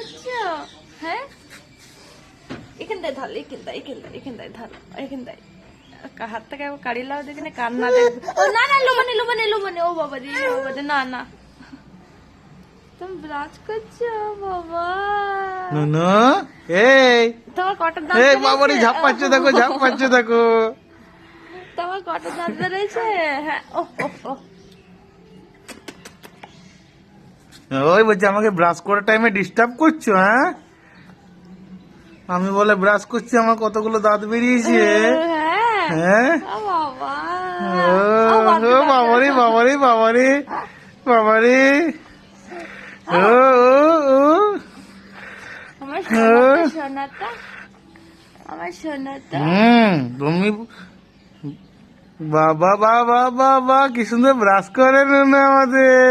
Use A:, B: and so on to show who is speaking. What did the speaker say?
A: করছো? হ্যাঁ, এখানটায় ধর, এখানটায় ধর, এখানটায় হাত থেকে কাড়ি লাও দেখি না, কান্না দেখবে। ও না না, লোমানে, ও বাবা রে, না না, তুমি ব্রাশ করছো বাবা।
B: নুনু, এই
A: তোমার কটা দাঁত
B: এই
A: বেরিয়েছে?
B: বাবারে ঝাপপাচ্ছে দেখো।
A: তোমার কটা দাঁত বেরিয়েছে? হ্যাঁ, ও
B: ওই বলছে আমাকে ব্রাশ করার টাইমে ডিস্টার্ব করছো, হ্যাঁ? আমি বলে ব্রাশ করছি, আমার কতগুলো দাঁত বেরিয়েছে।
A: হ্যাঁ,
B: হ্যাঁ,
A: ও বাবা,
B: ও বাবারে, ও
A: আমার সোনাটা,
B: তুমি বাবা কি সুন্দর ব্রাশ করে নুনু আমাদের।